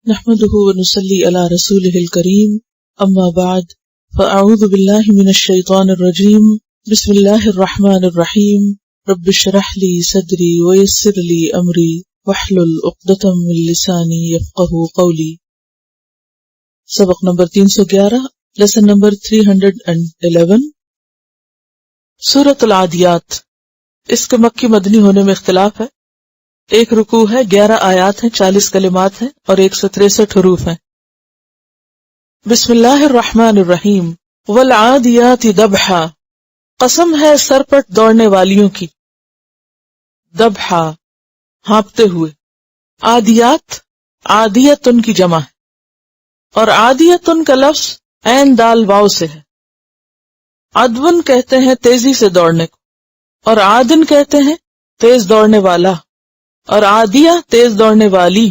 نحمده ونصلي على رسوله الكريم اما بعد فاعوذ بالله من الشيطان الرجيم بسم الله الرحمن الرحيم رب اشرح لي صدري ويسر لي امري واحلل عقدة من لساني يفقهوا قولي۔ سبق نمبر 311، لیسن نمبر 311، سورۃ العادیات۔ اس کے مکی مدنی ہونے میں اختلاف ہے۔ ایک رکوع ہے، 11 آیات ہیں، 40 کلمات ہیں اور 163 حروف ہیں۔ بسم اللہ الرحمن الرحیم۔ والعادیات ضبحا، قسم ہے سرپٹ دوڑنے والیوں کی، ضبحا ہانپتے ہوئے۔ عادیات عادیتن کی جمع ہے اور عادیتن کا لفظ عین دال واو سے ہے۔ عدون کہتے ہیں تیزی سے دوڑنے کو، اور عادن کہتے ہیں تیز دوڑنے والا، اور عادیہ تیز دوڑنے والی۔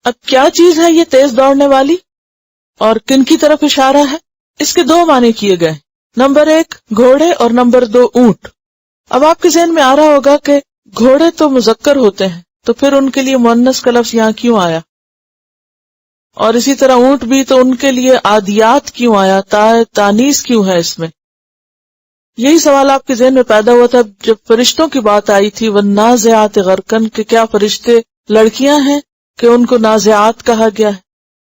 اب کیا چیز ہے یہ تیز دوڑنے والی اور کن کی طرف اشارہ ہے؟ اس کے 2 معنی کیے گئے، نمبر 1 گھوڑے اور نمبر 2 اونٹ۔ اب آپ کے ذہن میں آ رہا ہوگا کہ گھوڑے تو مذکر ہوتے ہیں تو پھر ان کے لیے مؤنث کا لفظ یہاں کیوں آیا، اور اسی طرح اونٹ بھی تو ان کے لیے عادیات کیوں آیا، تانیث کیوں ہے اس میں؟ یہی سوال آپ کے ذہن میں پیدا ہوا تھا جب فرشتوں کی بات آئی تھی، والنازعات غرقن، کہ کیا فرشتے لڑکیاں ہیں کہ ان کو نازعات کہا گیا ہے،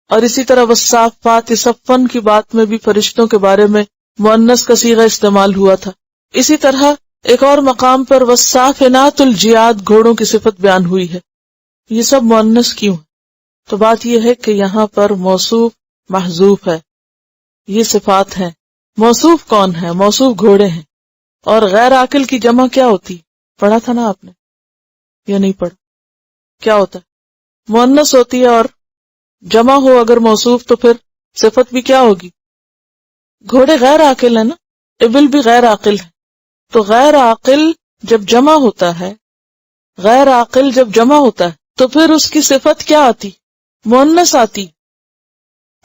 اور اسی طرح والصافات صفن کی بات میں بھی فرشتوں کے بارے میں مؤنث کا صیغہ استعمال ہوا تھا۔ اسی طرح ایک اور مقام پر والصافنات الجیاد گھوڑوں کی صفت بیان ہوئی ہے۔ یہ سب مؤنث کیوں ہے؟ تو بات یہ ہے کہ یہاں پر موصوف محذوف ہے، یہ صفات ہیں۔ موصوف کون ہے؟ موصوف گھوڑے ہیں۔ اور غیر عاقل کی جمع کیا ہوتی؟ پڑھا تھا نا آپ نے یا نہیں پڑھا؟ کیا ہوتا ہے؟ مؤنث ہوتی ہے، اور جمع ہو اگر موصوف تو پھر صفت بھی کیا ہوگی؟ گھوڑے غیر عاقل ہے نا، ابل بھی غیر عاقل ہے، تو غیر عاقل جب جمع ہوتا ہے، غیر عاقل جب جمع ہوتا ہے تو پھر اس کی صفت کیا آتی؟ مؤنث آتی۔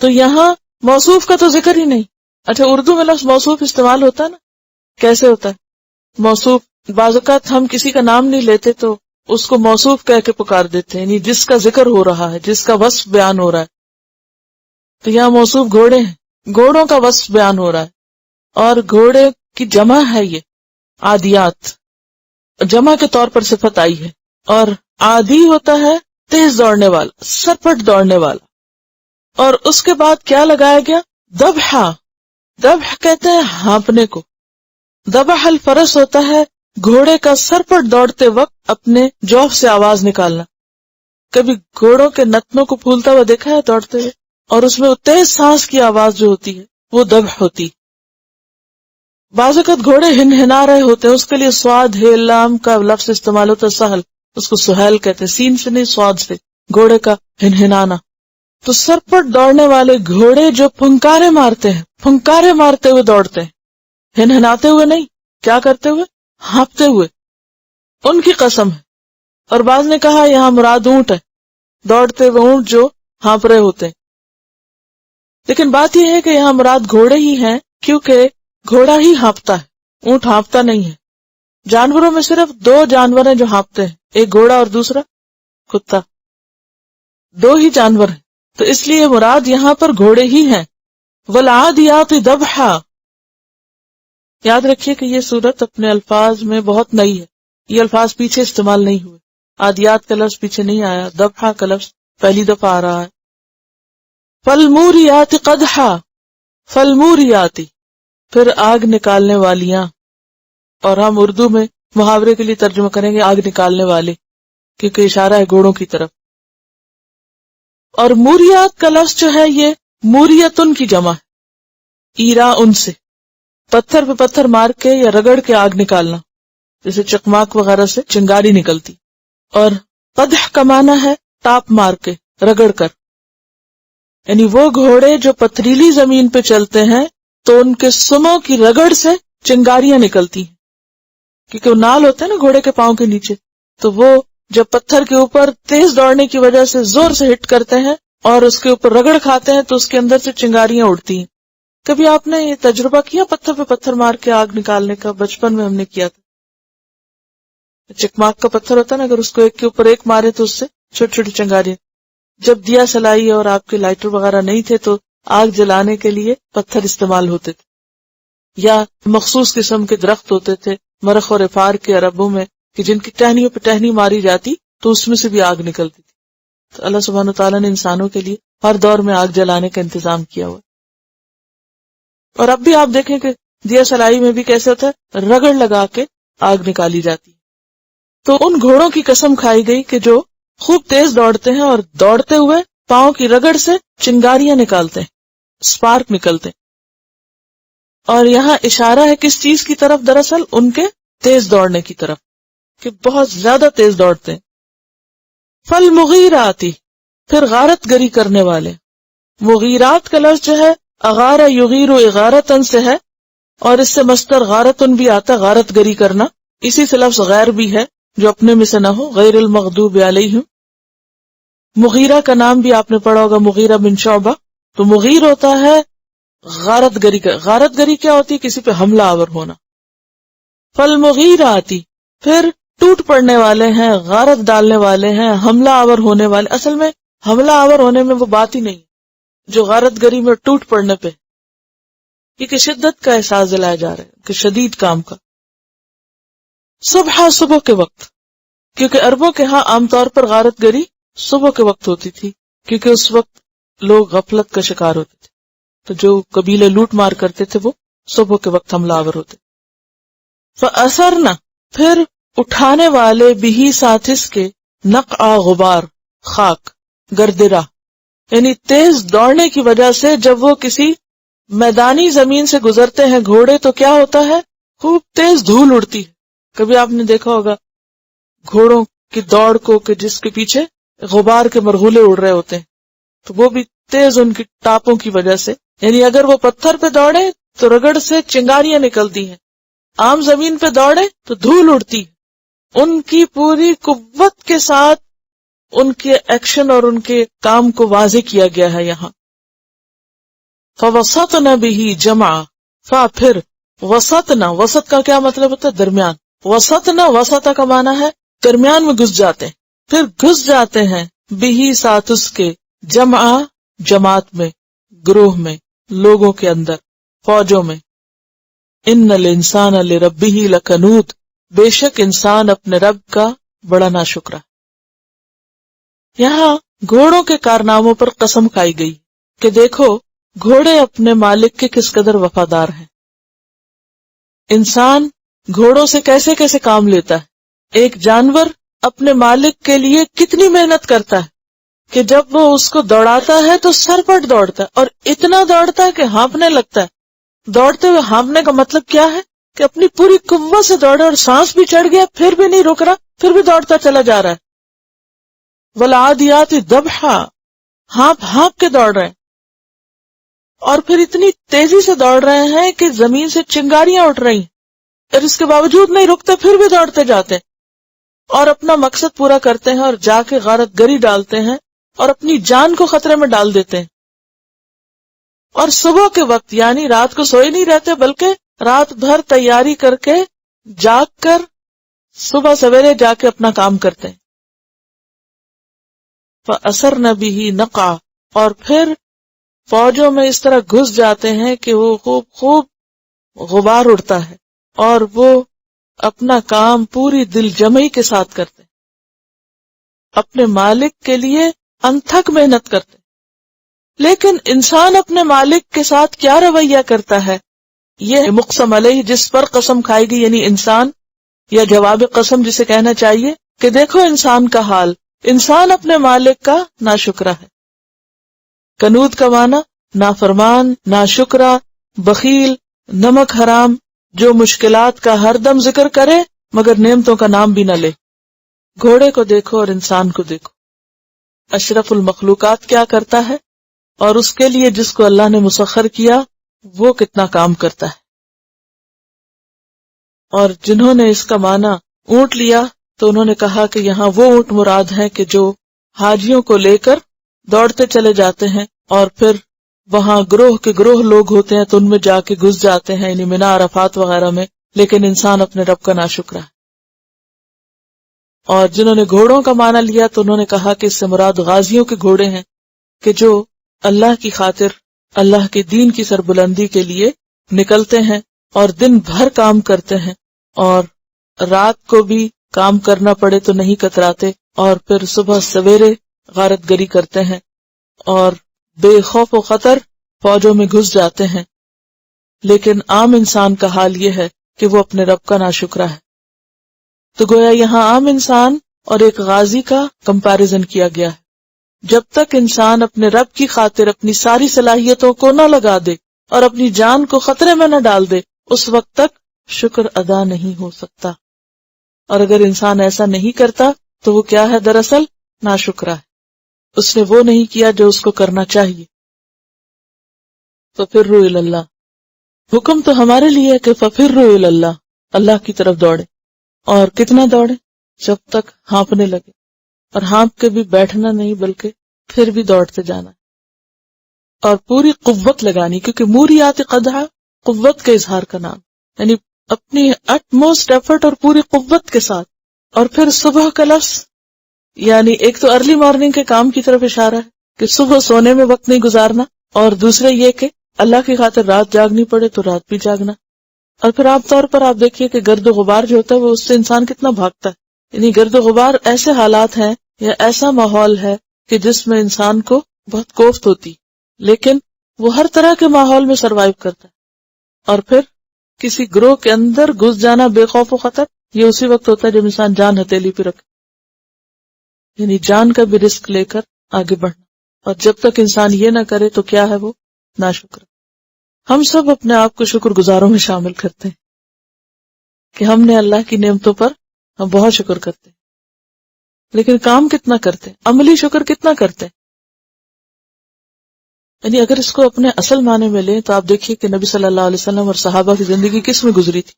تو یہاں موصوف کا تو ذکر ہی نہیں۔ اچھا، اردو میں لفظ موصوف استعمال ہوتا ہے نا، کیسے ہوتا ہے موصوف؟ بعض اوقات ہم کسی کا نام نہیں لیتے تو اس کو موصوف کہہ کے پکار دیتے ہیں، یعنی جس کا ذکر ہو رہا ہے، جس کا وصف بیان ہو رہا ہے۔ تو یہاں موصوف گھوڑے ہیں، گھوڑوں کا وصف بیان ہو رہا ہے، اور گھوڑے کی جمع ہے یہ عادیات، جمع کے طور پر صفت آئی ہے۔ اور عادی ہوتا ہے تیز دوڑنے والا، سرپٹ دوڑنے والا، اور اس کے بعد کیا لگایا گیا؟ ضبحا۔ ذبح کہتے ہیں ہانپنے کو۔ ذبح الفرس ہوتا ہے گھوڑے کا سرپٹ دوڑتے وقت اپنے جوف سے آواز نکالنا۔ کبھی گھوڑوں کے نتنوں کو پھولتا ہوا دیکھا ہے دوڑتے ہوئے، اور اس میں تیز سانس کی آواز جو ہوتی ہے وہ ذبح ہوتی۔ بعض اوقات گھوڑے ہنہنا رہے ہوتے ہیں، اس کے لیے سواد ہے لام کا لفظ استعمال ہوتا ہے، سہل، اس کو سہیل کہتے ہیں، سین سے نہیں سواد سے، گھوڑے کا ہنہنانا۔ تو سرپٹ دوڑنے والے گھوڑے جو پھنکارے مارتے ہیں، پھنکارے مارتے ہوئے دوڑتے ہیں، ہنہناتے ہوئے نہیں، کیا کرتے ہوئے؟ ہانپتے ہوئے، ان کی قسم ہے۔ اور بعض نے کہا یہاں مراد اونٹ ہے، دوڑتے ہوئے اونٹ جو ہانپ رہے ہوتے ہیں۔ لیکن بات یہ ہے کہ یہاں مراد گھوڑے ہی ہیں، کیونکہ گھوڑا ہی ہانپتا ہے، اونٹ ہانپتا نہیں ہے۔ جانوروں میں صرف 2 جانور ہیں جو ہانپتے ہیں، ایک گھوڑا اور دوسرا کتا، 2 ہی جانور ہیں، تو اس لیے مراد یہاں پر گھوڑے ہی ہیں۔ والعادیات ضبحا، یاد رکھیے کہ یہ سورت اپنے الفاظ میں بہت نئی ہے، یہ الفاظ پیچھے استعمال نہیں ہوئے، عادیات کا لفظ پیچھے نہیں آیا، ضبحا کا لفظ پہلی دفعہ آ رہا ہے۔ فالموریات قدحا، فالموریاتی، پھر آگ نکالنے والیاں، اور ہم اردو میں محاورے کے لیے ترجمہ کریں گے آگ نکالنے والے، کیونکہ اشارہ ہے گھوڑوں کی طرف۔ اور موریات کا لفظ جو ہے یہ موریتن کی جمع ہے، ایرا ان سے، پتھر پہ پتھر مار کے یا رگڑ کے آگ نکالنا، جیسے چکماک وغیرہ سے چنگاری نکلتی۔ اور قدح کا معنی ہے ٹاپ مار کے، رگڑ کر، یعنی وہ گھوڑے جو پتھریلی زمین پہ چلتے ہیں تو ان کے سموں کی رگڑ سے چنگاریاں نکلتی ہیں، کیونکہ وہ نال ہوتے ہیں نا گھوڑے کے پاؤں کے نیچے، تو وہ جب پتھر کے اوپر تیز دوڑنے کی وجہ سے زور سے ہٹ کرتے ہیں اور اس کے اوپر رگڑ کھاتے ہیں تو اس کے اندر سے چنگاریاں اڑتی ہیں۔ کبھی آپ نے یہ تجربہ کیا پتھر پہ پتھر مار کے آگ نکالنے کا؟ بچپن میں ہم نے کیا تھا۔ چکماک کا پتھر ہوتا ہے نا، اگر اس کو ایک کے اوپر ایک مارے تو اس سے چھوٹی چھوٹی چنگاریاں، جب دیا سلائی اور آپ کے لائٹر وغیرہ نہیں تھے تو آگ جلانے کے لیے پتھر استعمال ہوتے تھے، یا مخصوص قسم کے درخت ہوتے تھے مرخ اور افار کے عربوں میں کہ جن کی ٹہنیوں پہ ٹہنی ماری جاتی تو اس میں سے بھی آگ نکلتی تھی. تو اللہ سبحانہ وتعالیٰ نے انسانوں کے لیے ہر دور میں آگ جلانے کا انتظام کیا ہوا. اور اب بھی آپ دیکھیں کہ دیا سلائی میں بھی کیسے ہوتا ہے، رگڑ لگا کے آگ نکالی جاتی. تو ان گھوڑوں کی قسم کھائی گئی کہ جو خوب تیز دوڑتے ہیں اور دوڑتے ہوئے پاؤں کی رگڑ سے چنگاریاں نکالتے ہیں، اسپارک نکلتے ہیں. اور یہاں اشارہ ہے کس چیز کی طرف؟ دراصل ان کے تیز دوڑنے کی طرف، کہ بہت زیادہ تیز دوڑتے ہیں. فالمغیراتی، پھر غارت گری کرنے والے. مغیرات کا لفظ جو ہے اغارہ یغیر اغارتن سے ہے، اور اس سے مصدر غارتن بھی آتا، غارت گری کرنا. اسی سے لفظ غیر بھی ہے جو اپنے میں سے نہ ہو، غیر المغضوب علیہم. مغیرہ کا نام بھی آپ نے پڑھا ہوگا، مغیرہ بن شعبہ. تو مغیر ہوتا ہے غارت گری کا. غارت گری کیا ہوتی ہے؟ کسی پہ حملہ آور ہونا. فالمغیراتی، پھر ٹوٹ پڑنے والے ہیں، غارت ڈالنے والے ہیں، حملہ آور ہونے والے. اصل میں حملہ آور ہونے میں وہ بات ہی نہیں جو غارت گری میں ٹوٹ پڑنے پہ، کیونکہ شدت کا احساس دلایا جا رہا ہے کہ شدید کام کا. صبح کے وقت، کیونکہ عربوں کے ہاں عام طور پر غارت گری صبح کے وقت ہوتی تھی، کیونکہ اس وقت لوگ غفلت کا شکار ہوتے تھے. تو جو قبیلے لوٹ مار کرتے تھے وہ صبح کے وقت حملہ آور ہوتے. فَأَثَرْنَ، پھر اٹھانے والے بھی ساتھ اس کے نقع غبار، خاک، گردرہ. یعنی تیز دوڑنے کی وجہ سے جب وہ کسی میدانی زمین سے گزرتے ہیں گھوڑے تو کیا ہوتا ہے؟ خوب تیز دھول اڑتی ہے. کبھی آپ نے دیکھا ہوگا گھوڑوں کی دوڑ کو کہ جس کے پیچھے غبار کے مرغولے اڑ رہے ہوتے ہیں، تو وہ بھی تیز ان کی ٹاپوں کی وجہ سے. یعنی اگر وہ پتھر پہ دوڑے تو رگڑ سے چنگاریاں نکلتی ہیں، عام زمین پہ دوڑے تو دھول اڑتی. ان کی پوری قوت کے ساتھ ان کے ایکشن اور ان کے کام کو واضح کیا گیا ہے یہاں. فَوَسَطْنَ بِهِ جَمْعًا، پھر وسطنا، وسط کا کیا مطلب ہوتا ہے؟ درمیان. وسطنا، وسطا کا معنی ہے درمیان میں گھس جاتے ہیں. پھر گھس جاتے ہیں بِهِ ساتھ اس کے، جمعا جماعت میں، گروہ میں، لوگوں کے اندر، فوجوں میں. ان الانسان لربہ لکنود، بے شک انسان اپنے رب کا بڑا ناشکرا. یہاں گھوڑوں کے کارناموں پر قسم کھائی گئی کہ دیکھو گھوڑے اپنے مالک کے کس قدر وفادار ہیں. انسان گھوڑوں سے کیسے کیسے کام لیتا ہے. ایک جانور اپنے مالک کے لیے کتنی محنت کرتا ہے کہ جب وہ اس کو دوڑاتا ہے تو سرپٹ دوڑتا ہے، اور اتنا دوڑتا ہے کہ ہانپنے لگتا ہے. دوڑتے ہوئے ہانپنے کا مطلب کیا ہے؟ کہ اپنی پوری قوت سے دوڑا اور سانس بھی چڑھ گیا پھر بھی نہیں رک رہا، پھر بھی دوڑتا چلا جا رہا ہے. والعادیات ضبحا، ہانپ ہانپ کے دوڑ رہے ہیں، اور پھر اتنی تیزی سے دوڑ رہے ہیں کہ زمین سے چنگاریاں اٹھ رہی ہیں، اور اس کے باوجود نہیں رکتے، پھر بھی دوڑتے جاتے ہیں اور اپنا مقصد پورا کرتے ہیں اور جا کے غارت گری ڈالتے ہیں اور اپنی جان کو خطرے میں ڈال دیتے ہیں. اور صبح کے وقت یعنی رات کو سوئے نہیں رہتے، بلکہ رات بھر تیاری کر کے جاگ کر صبح سویرے جا کے اپنا کام کرتے ہیں. فَأَثَرْنَ بِهِ نَقْعًا، اور پھر فوجوں میں اس طرح گھس جاتے ہیں کہ وہ خوب غبار اڑتا ہے اور وہ اپنا کام پوری دل جمعی کے ساتھ کرتے ہیں، اپنے مالک کے لیے انتھک محنت کرتے ہیں. لیکن انسان اپنے مالک کے ساتھ کیا رویہ کرتا ہے؟ یہ مقسم علیہ جس پر قسم کھائی گئی، یعنی انسان، یا جواب قسم جسے کہنا چاہیے کہ دیکھو انسان کا حال، انسان اپنے مالک کا ناشکرا ہے. کنود کا معنی نافرمان، ناشکرا، بخیل، نمک حرام، جو مشکلات کا ہر دم ذکر کرے مگر نعمتوں کا نام بھی نہ لے. گھوڑے کو دیکھو اور انسان کو دیکھو، اشرف المخلوقات کیا کرتا ہے، اور اس کے لیے جس کو اللہ نے مسخر کیا وہ کتنا کام کرتا ہے. اور جنہوں نے اس کا معنی اونٹ لیا تو انہوں نے کہا کہ یہاں وہ اونٹ مراد ہے کہ جو حاجیوں کو لے کر دوڑتے چلے جاتے ہیں اور پھر وہاں گروہ کے گروہ لوگ ہوتے ہیں تو ان میں جا کے گھس جاتے ہیں، یعنی منا عرفات وغیرہ میں، لیکن انسان اپنے رب کا ناشکرا ہے. اور جنہوں نے گھوڑوں کا معنی لیا تو انہوں نے کہا کہ اس سے مراد غازیوں کے گھوڑے ہیں کہ جو اللہ کی خاطر اللہ کے دین کی سربلندی کے لیے نکلتے ہیں اور دن بھر کام کرتے ہیں اور رات کو بھی کام کرنا پڑے تو نہیں کتراتے، اور پھر صبح سویرے غارت گری کرتے ہیں اور بے خوف و خطر فوجوں میں گھس جاتے ہیں۔ لیکن عام انسان کا حال یہ ہے کہ وہ اپنے رب کا ناشکرا ہے۔ تو گویا یہاں عام انسان اور ایک غازی کا کمپیریزن کیا گیا ہے۔ جب تک انسان اپنے رب کی خاطر اپنی ساری صلاحیتوں کو نہ لگا دے اور اپنی جان کو خطرے میں نہ ڈال دے، اس وقت تک شکر ادا نہیں ہو سکتا۔ اور اگر انسان ایسا نہیں کرتا تو وہ کیا ہے؟ دراصل ناشکرا ہے، اس نے وہ نہیں کیا جو اس کو کرنا چاہیے۔ ففروا الی اللہ، حکم تو ہمارے لیے ہے کہ ففروا الی اللہ، اللہ کی طرف دوڑے۔ اور کتنا دوڑے؟ جب تک ہانپنے لگے، اور ہانپ کے بھی بیٹھنا نہیں بلکہ پھر بھی دوڑتے جانا، اور پوری قوت لگانی، کیونکہ موریات قدحہ قوت کے اظہار کا نام، یعنی اپنی اٹ موسٹ ایفرٹ اور پوری قوت کے ساتھ۔ اور پھر صبح کا لفظ، یعنی ایک تو ارلی مارننگ کے کام کی طرف اشارہ ہے کہ صبح سونے میں وقت نہیں گزارنا، اور دوسرے یہ کہ اللہ کی خاطر رات جاگنی پڑے تو رات بھی جاگنا۔ اور پھر عام طور پر آپ دیکھیے کہ گرد و غبار جو ہوتا ہے وہ اس سے انسان کتنا بھاگتا ہے، یعنی گرد و غبار ایسے حالات ہیں یا ایسا ماحول ہے کہ جس میں انسان کو بہت کوفت ہوتی، لیکن وہ ہر طرح کے ماحول میں سروائیو کرتا ہے۔ اور پھر کسی گروہ کے اندر گھس جانا بے خوف و خطر، یہ اسی وقت ہوتا ہے جب انسان جان ہتھیلی پہ رکھے، یعنی جان کا بھی رسک لے کر آگے بڑھنا۔ اور جب تک انسان یہ نہ کرے تو کیا ہے؟ وہ ناشکر۔ ہم سب اپنے آپ کو شکر گزاروں میں شامل کرتے ہیں کہ ہم نے اللہ کی نعمتوں پر ہم بہت شکر کرتے ہیں، لیکن کام کتنا کرتے ہیں؟ عملی شکر کتنا کرتے ہیں؟ یعنی اگر اس کو اپنے اصل معنی میں لیں تو آپ دیکھیے کہ نبی صلی اللہ علیہ وسلم اور صحابہ کی زندگی کس میں گزری تھی،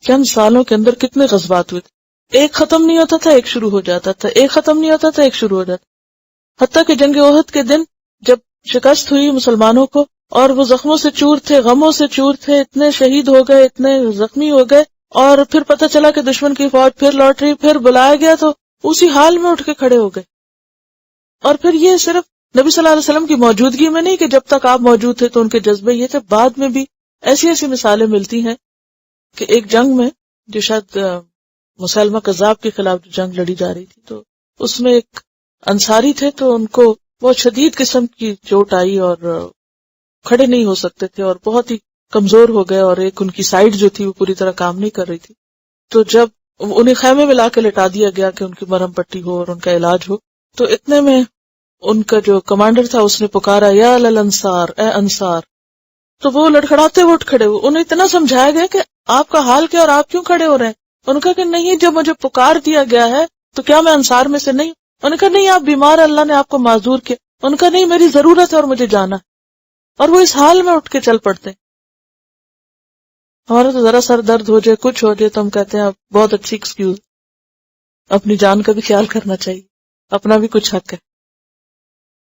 چند سالوں کے اندر کتنے غزوات ہوئے تھے، ایک ختم نہیں ہوتا تھا ایک شروع ہو جاتا تھا، ایک ختم نہیں ہوتا تھا ایک شروع ہو جاتا، حتیٰ کہ جنگ احد کے دن جب شکست ہوئی مسلمانوں کو اور وہ زخموں سے چور تھے، غموں سے چور تھے، اتنے شہید ہو گئے، اتنے زخمی ہو گئے، اور پھر پتہ چلا کہ دشمن کی فوج پھر لوٹ رہی، پھر بلایا گیا تو اسی حال میں اٹھ کے کھڑے ہو گئے۔ اور پھر یہ صرف نبی صلی اللہ علیہ وسلم کی موجودگی میں نہیں کہ جب تک آپ موجود تھے تو ان کے جذبے یہ تھے، بعد میں بھی ایسی ایسی مثالیں ملتی ہیں کہ ایک جنگ میں جو شاید مسلمہ کذاب کے خلاف جو جنگ لڑی جا رہی تھی، تو اس میں ایک انصاری تھے تو ان کو بہت شدید قسم کی چوٹ آئی اور کھڑے نہیں ہو سکتے تھے اور بہت ہی کمزور ہو گئے، اور ایک ان کی سائیڈ جو تھی وہ پوری طرح کام نہیں کر رہی تھی۔ تو جب انہیں خیمے میں لا کے لٹا دیا گیا کہ ان کی مرہم پٹی ہو اور ان کا علاج ہو، تو اتنے میں ان کا جو کمانڈر تھا اس نے پکارا یا للانصار، اے انصار۔ تو وہ لڑکھڑاتے ہوئے اٹھ کھڑے ہوئے، انہیں اتنا سمجھایا گیا کہ آپ کا حال کیا اور آپ کیوں کھڑے ہو رہے ہیں؟ انہوں نے کہا کہ نہیں، جب مجھے پکار دیا گیا ہے تو کیا میں انصار میں سے نہیں؟ انہوں نے کہا نہیں، آپ بیمار، اللہ نے آپ کو معذور کیا۔ انہوں نے کہا نہیں، میری ضرورت ہے اور مجھے جانا ہے، اور وہ اس حال میں اٹھ کے چل پڑتے ہیں۔ ہمارا تو ذرا سر درد ہو جائے، کچھ ہو جائے تو ہم کہتے ہیں بہت اچھی ایکسکیوز، اپنی جان کا بھی خیال کرنا چاہیے، اپنا بھی کچھ حق ہے۔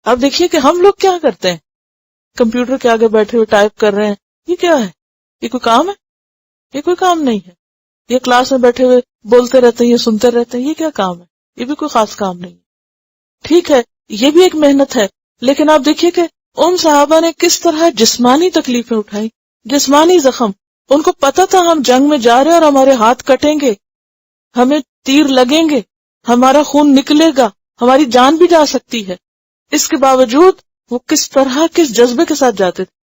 اب دیکھیے کہ ہم لوگ کیا کرتے ہیں، کمپیوٹر کے آگے بیٹھے ہوئے ٹائپ کر رہے ہیں، یہ کیا ہے؟ یہ کوئی کام ہے؟ یہ کوئی کام نہیں ہے۔ یہ کلاس میں بیٹھے ہوئے بولتے رہتے ہیں، یہ سنتے رہتے ہیں، یہ کیا کام ہے؟ یہ بھی کوئی خاص کام نہیں ہے۔ ٹھیک ہے، یہ بھی ایک محنت ہے، لیکن آپ دیکھیے کہ ان صحابہ نے کس طرح جسمانی تکلیفیں اٹھائی، جسمانی زخم۔ ان کو پتا تھا ہم جنگ میں جا رہے ہیں اور ہمارے ہاتھ کٹیں گے، ہمیں تیر لگیں گے، ہمارا خون نکلے گا، ہماری جان بھی جا سکتی ہے۔ اس کے باوجود وہ کس طرح کس جذبے کے ساتھ جاتے تھے۔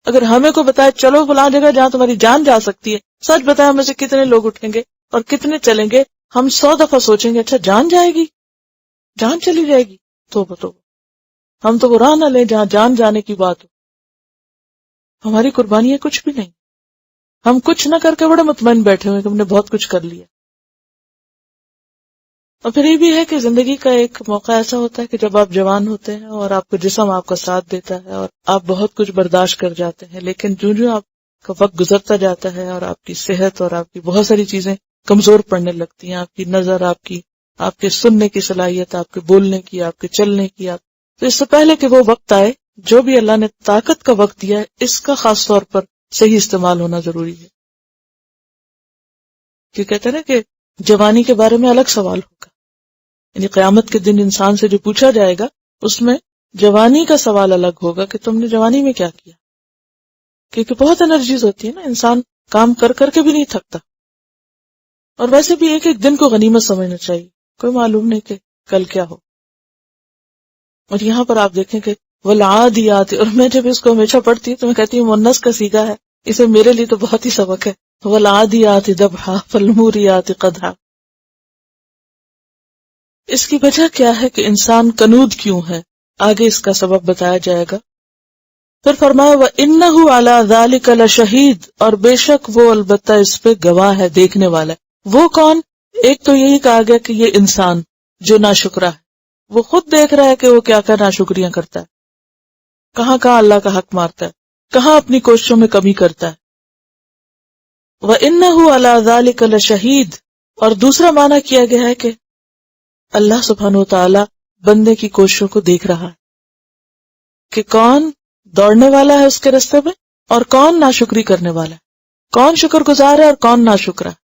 اگر ہمیں کو بتائے چلو فلاں جگہ جہاں تمہاری جان جا سکتی ہے، سچ بتائے ہمیں سے کتنے لوگ اٹھیں گے اور کتنے چلیں گے؟ ہم 100 دفعہ سوچیں گے اچھا جان جائے گی، جان چلی جائے گی، توبہ، ہم تو وہ راہ نہ لیں جہاں جان جانے کی بات ہو۔ ہماری قربانیاں کچھ بھی نہیں، ہم کچھ نہ کر کے بڑے مطمئن بیٹھے ہوئے کہ ہم نے بہت کچھ کر لیا۔ اور پھر یہ بھی ہے کہ زندگی کا ایک موقع ایسا ہوتا ہے کہ جب آپ جوان ہوتے ہیں اور آپ کو جسم آپ کا ساتھ دیتا ہے اور آپ بہت کچھ برداشت کر جاتے ہیں، لیکن جو آپ کا وقت گزرتا جاتا ہے اور آپ کی صحت اور آپ کی بہت ساری چیزیں کمزور پڑنے لگتی ہیں، آپ کی نظر، آپ کے سننے کی صلاحیت، آپ کے بولنے کی، آپ کے چلنے کی، تو اس سے پہلے کہ وہ وقت آئے، جو بھی اللہ نے طاقت کا وقت دیا ہے اس کا خاص طور پر صحیح استعمال ہونا ضروری ہے۔ کہ کہتے ہیں نا کہ جوانی کے بارے میں الگ سوال ہوگا، یعنی قیامت کے دن انسان سے جو پوچھا جائے گا اس میں جوانی کا سوال الگ ہوگا کہ تم نے جوانی میں کیا کیا، کیونکہ بہت انرجیز ہوتی ہے نا، انسان کام کر کر کے بھی نہیں تھکتا، اور ویسے بھی ایک ایک دن کو غنیمت سمجھنا چاہیے، کوئی معلوم نہیں کہ کل کیا ہو۔ اور یہاں پر آپ دیکھیں کہ والعادیات، اور میں جب اس کو ہمیشہ پڑھتی ہوں تو میں کہتی ہوں مؤنث کا صیغہ ہے، اسے میرے لیے تو بہت ہی سبق ہے، والعادیات ضبحا فالموریات قدحا۔ اس کی وجہ کیا ہے کہ انسان کنود کیوں ہے، آگے اس کا سبب بتایا جائے گا۔ پھر فرمایا وَإِنَّهُ عَلَى ذَلِكَ لَشَهِيدٌ، اور بے شک وہ البتہ اس پہ گواہ ہے، دیکھنے والا ہے۔ وہ کون؟ ایک تو یہی کہا گیا کہ یہ انسان جو ناشکرا ہے، وہ خود دیکھ رہا ہے کہ وہ کیا کیا ناشکریاں کرتا ہے، کہاں کہاں اللہ کا حق مارتا ہے، کہاں اپنی کوششوں میں کمی کرتا ہے۔ وَإِنَّهُ عَلَى ذَلِكَ لَشَهِيدٌ، اور دوسرا معنی کیا گیا ہے کہ اللہ سبحانہ وتعالی بندے کی کوششوں کو دیکھ رہا ہے کہ کون دوڑنے والا ہے اس کے راستے میں اور کون ناشکری کرنے والا ہے، کون شکر گزار ہے اور کون ناشکرا ہے۔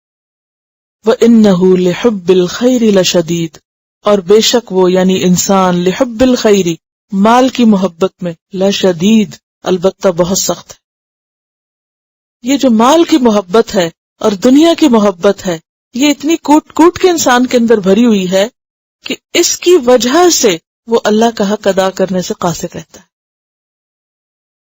وَإِنَّهُ لِحُبِّ الْخَيْرِ لَشَدِيدٌ، اور بے شک وہ یعنی انسان لحب الخیر، مال کی محبت میں، لشدید البتہ بہت سخت ہے۔ یہ جو مال کی محبت ہے اور دنیا کی محبت ہے، یہ اتنی کوٹ کوٹ کے انسان کے اندر بھری ہوئی ہے کہ اس کی وجہ سے وہ اللہ کا حق ادا کرنے سے قاصر رہتا ہے،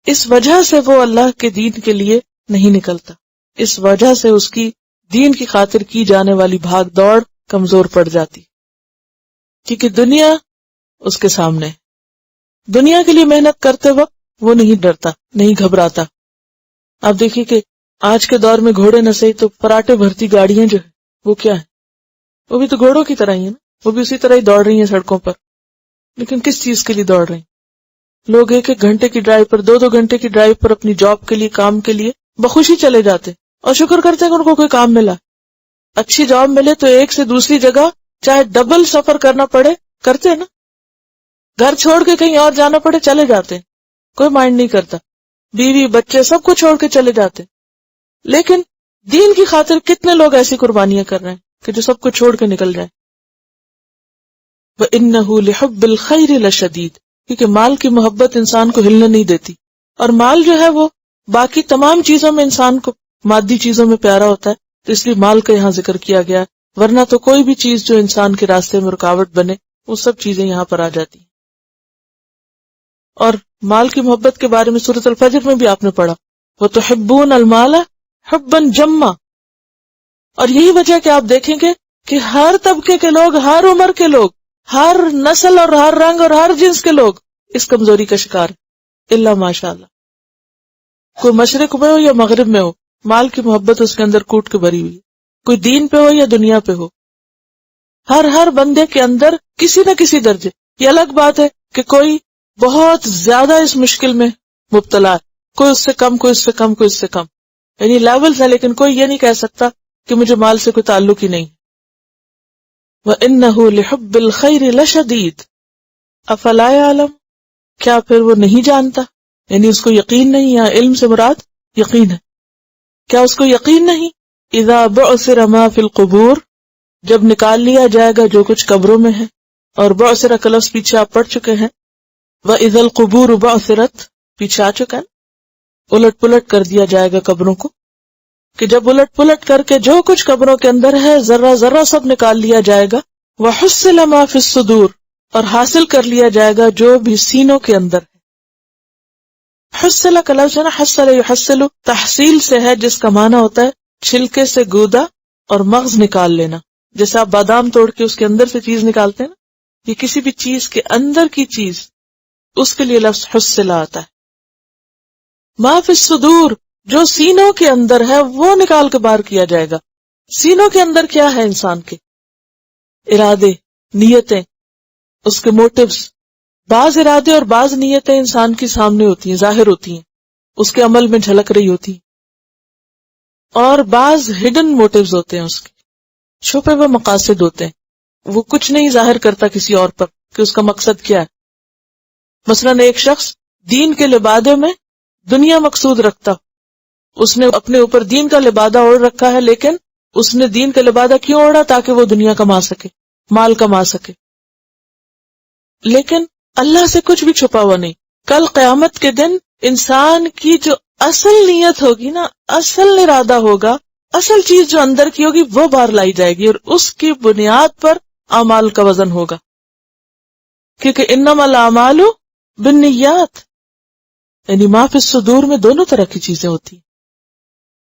اس وجہ سے وہ اللہ کے دین کے لیے نہیں نکلتا، اس وجہ سے اس کی دین کی خاطر کی جانے والی بھاگ دوڑ کمزور پڑ جاتی، کیونکہ دنیا اس کے سامنے ہے۔ دنیا کے لیے محنت کرتے وقت وہ نہیں ڈرتا، نہیں گھبراتا۔ آپ دیکھیے کہ آج کے دور میں گھوڑے نہ صحیح تو پراٹے بھرتی گاڑیاں جو ہیں وہ کیا ہیں، وہ بھی تو گھوڑوں کی طرح ہی ہے نا، وہ بھی اسی طرح ہی دوڑ رہی ہیں سڑکوں پر، لیکن کس چیز کے لیے دوڑ رہی ہیں؟ لوگ ایک ایک گھنٹے کی ڈرائیو پر، دو دو گھنٹے کی ڈرائیو پر اپنی جاب کے لیے، کام کے لیے بخوشی چلے جاتے اور شکر کرتے ہیں کہ ان کو کوئی کام ملا۔ اچھی جاب ملے تو ایک سے دوسری جگہ چاہے ڈبل سفر کرنا پڑے کرتے ہیں نا، گھر چھوڑ کے کہیں اور جانا پڑے چلے جاتے ہیں، کوئی مائنڈ نہیں کرتا، بیوی بچے سب کو چھوڑ کے چلے جاتے۔ لیکن دین کی خاطر کتنے لوگ ایسی قربانیاں کر رہے ہیں کہ جو سب کو چھوڑ کے نکل جائیں۔ وَإِنَّهُ لِحُبِّ الْخَيْرِ لَشَدِيدٌ، کیونکہ مال کی محبت انسان کو ہلنے نہیں دیتی، اور مال جو ہے وہ باقی تمام چیزوں میں انسان کو مادی چیزوں میں پیارا ہوتا ہے، تو اس لیے مال کا یہاں ذکر کیا گیا، ورنہ تو کوئی بھی چیز جو انسان کے راستے میں رکاوٹ بنے وہ سب چیزیں یہاں پر آ جاتی ہیں۔ اور مال کی محبت کے بارے میں سورۃ الفجر میں بھی آپ نے پڑھا وَتُحِبُّونَ الْمَالَ حُبًّا جَمًّا، اور یہی وجہ کہ آپ دیکھیں گے کہ ہر طبقے کے لوگ، ہر عمر کے لوگ، ہر نسل اور ہر رنگ اور ہر جنس کے لوگ اس کمزوری کا شکار ہے، الا ماشاء اللہ۔ کوئی مشرق میں ہو یا مغرب میں ہو، مال کی محبت اس کے اندر کوٹ کے بھری ہوئی، کوئی دین پہ ہو یا دنیا پہ ہو، ہر بندے کے اندر کسی نہ کسی درجے۔ یہ الگ بات ہے کہ کوئی بہت زیادہ اس مشکل میں مبتلا ہے، کوئی اس سے کم، کوئی اس سے کم، کوئی اس سے کم، یعنی لیولز ہیں، لیکن کوئی یہ نہیں کہہ سکتا کہ مجھے مال سے کوئی تعلق ہی نہیں۔ وَإِنَّهُ لِحُبِّ الْخَيْرِ لَشَدِيدٌ أَفَلَا يَعْلَمُ، کیا پھر وہ نہیں جانتا، یعنی اس کو یقین نہیں، یا علم سے مراد یقین ہے، کیا اس کو یقین نہیں؟ اذا بعثر ما فی القبور، جب نکال لیا جائے گا جو کچھ قبروں میں ہے، اور بعثر کا لفظ پیچھے آپ پڑھ چکے ہیں، وَإِذَا الْقُبُورُ بَعْثِرَتْ پیچھے آ چکا ہے، الٹ پلٹ کر دیا جائے گا قبروں کو، کہ جب الٹ پلٹ کر کے جو کچھ قبروں کے اندر ہے ذرہ ذرہ سب نکال لیا جائے گا، وَحُصِّلَ مَا فِي الصُّدُورِ، اور حاصل کر لیا جائے گا جو بھی سینوں کے اندر ہے۔ حصل کا لفظ ہے نا، حصل یحصل، تحصیل سے ہے، جس کا معنی ہوتا ہے چھلکے سے گودا اور مغز نکال لینا، جیسے آپ بادام توڑ کے اس کے اندر سے چیز نکالتے ہیں نا، یہ کسی بھی چیز کے اندر کی چیز، اس کے لیے لفظ حصل آتا ہے۔ ما فی الصدور، جو سینوں کے اندر ہے وہ نکال کے باہر کیا جائے گا۔ سینوں کے اندر کیا ہے؟ انسان کے ارادے، نیتیں، اس کے موٹیوز۔ بعض ارادے اور بعض نیتیں انسان کی سامنے ہوتی ہیں، ظاہر ہوتی ہیں، اس کے عمل میں جھلک رہی ہوتی ہیں، اور بعض ہڈن موٹیوز ہوتے ہیں، اس کے چھپے ہوئے مقاصد ہوتے ہیں، وہ کچھ نہیں ظاہر کرتا کسی اور پر کہ اس کا مقصد کیا ہے۔ مثلاً ایک شخص دین کے لبادے میں دنیا مقصود رکھتا، اس نے اپنے اوپر دین کا لبادہ اوڑھ رکھا ہے، لیکن اس نے دین کا لبادہ کیوں اوڑھا؟ تاکہ وہ دنیا کما سکے، مال کما سکے. لیکن اللہ سے کچھ بھی چھپا ہوا نہیں. کل قیامت کے دن انسان کی جو اصل نیت ہوگی نا، اصل ارادہ ہوگا، اصل چیز جو اندر کی ہوگی وہ باہر لائی جائے گی، اور اس کی بنیاد پر اعمال کا وزن ہوگا. کیونکہ انما الاعمال بالنیات، یعنی ما فی الصدور میں دونوں طرح کی چیزیں ہوتی ہیں.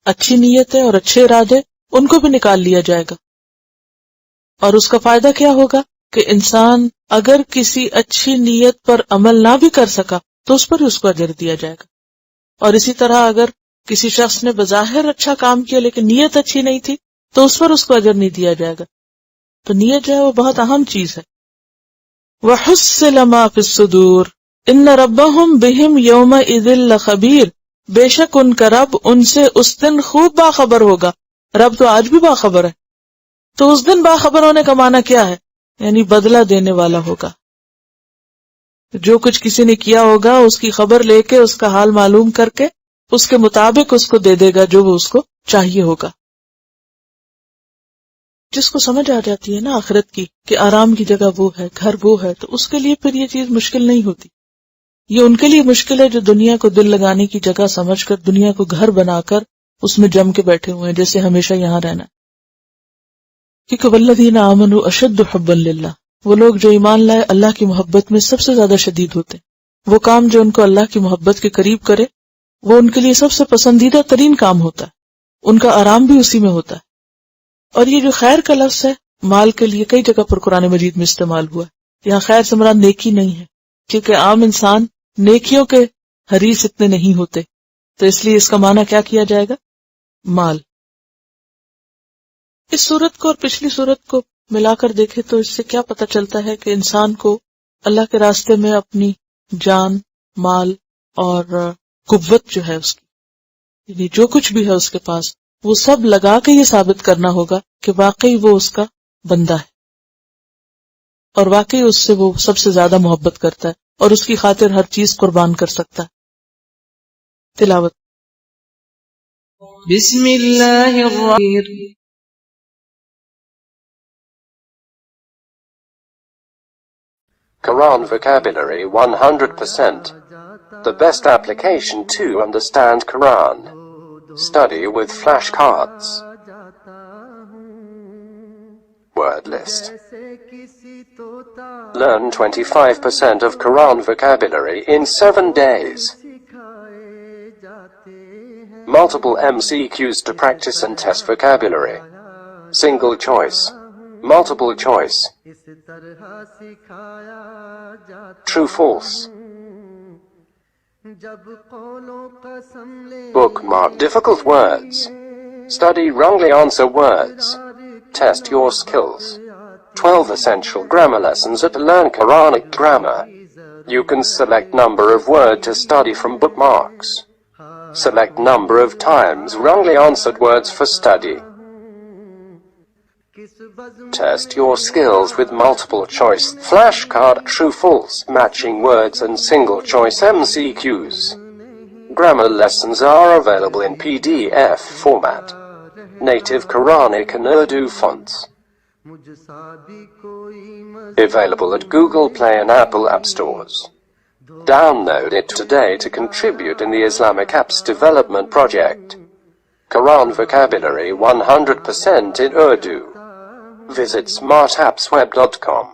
اچھی نیتیں اور اچھے ارادے، ان کو بھی نکال لیا جائے گا. اور اس کا فائدہ کیا ہوگا کہ انسان اگر کسی اچھی نیت پر عمل نہ بھی کر سکا تو اس پر ہی اس کو اجر دیا جائے گا. اور اسی طرح اگر کسی شخص نے بظاہر اچھا کام کیا لیکن نیت اچھی نہیں تھی تو اس پر اس کو اجر نہیں دیا جائے گا. تو نیت جو ہے وہ بہت اہم چیز ہے. وَحُصِّلَ مَا فِي الصُّدُورِ إِنَّ رَبَّهُمْ بِهِمْ يَوْمَئِذٍ لَخَبِيرٌ، بے شک ان کا رب ان سے اس دن خوب باخبر ہوگا. رب تو آج بھی باخبر ہے، تو اس دن باخبر ہونے کا معنی کیا ہے؟ یعنی بدلہ دینے والا ہوگا. جو کچھ کسی نے کیا ہوگا اس کی خبر لے کے، اس کا حال معلوم کر کے، اس کے مطابق اس کو دے دے گا جو وہ اس کو چاہیے ہوگا. جس کو سمجھ آ جاتی ہے نا آخرت کی کہ آرام کی جگہ وہ ہے، گھر وہ ہے، تو اس کے لیے پھر یہ چیز مشکل نہیں ہوتی. یہ ان کے لیے مشکل ہے جو دنیا کو دل لگانے کی جگہ سمجھ کر، دنیا کو گھر بنا کر اس میں جم کے بیٹھے ہوئے ہیں، جیسے ہمیشہ یہاں رہنا. کیونکہ والذین آمنوا اشد حبا للہ، وہ لوگ جو ایمان لائے اللہ کی محبت میں سب سے زیادہ شدید ہوتے ہیں. وہ کام جو ان کو اللہ کی محبت کے قریب کرے وہ ان کے لیے سب سے پسندیدہ ترین کام ہوتا ہے. ان کا آرام بھی اسی میں ہوتا ہے. اور یہ جو خیر کا لفظ ہے مال کے لیے کئی جگہ پر قرآن مجید میں استعمال ہوا ہے. یہاں خیر سے مراد نیکی نہیں ہے، کیونکہ عام انسان نیکیوں کے حریص اتنے نہیں ہوتے، تو اس لیے اس کا معنی کیا کیا جائے گا؟ مال. اس صورت کو اور پچھلی صورت کو ملا کر دیکھے تو اس سے کیا پتہ چلتا ہے کہ انسان کو اللہ کے راستے میں اپنی جان، مال اور قوت جو ہے اس کی، یعنی جو کچھ بھی ہے اس کے پاس، وہ سب لگا کے یہ ثابت کرنا ہوگا کہ واقعی وہ اس کا بندہ ہے اور واقعی اس سے وہ سب سے زیادہ محبت کرتا ہے اور اس کی خاطر ہر چیز قربان کر سکتا ہے. تلاوت. بسم اللہ الرحمن الرحیم. Quran vocabulary 100%. The best application to understand Quran. Study with flashcards. Word list. Learn 25% of Quran vocabulary in 7 days. Multiple MCQs to practice and test vocabulary. Single choice. Multiple choice. True, false. Bookmark difficult words. Study wrongly answer words. Test your skills. 12 essential grammar lessons at Learn Quranic Grammar. You can select number of word to study from bookmarks. Select number of times wrongly answered words for study. Test your skills with multiple choice flashcard, true, false, matching words and single choice MCQs. Grammar lessons are available in PDF format. Native Quranic and Urdu fonts. Available at Google Play and Apple App Stores. Download it today to contribute in the Islamic Apps Development Project. Quran vocabulary 100% in Urdu. Visit smartappsweb.com.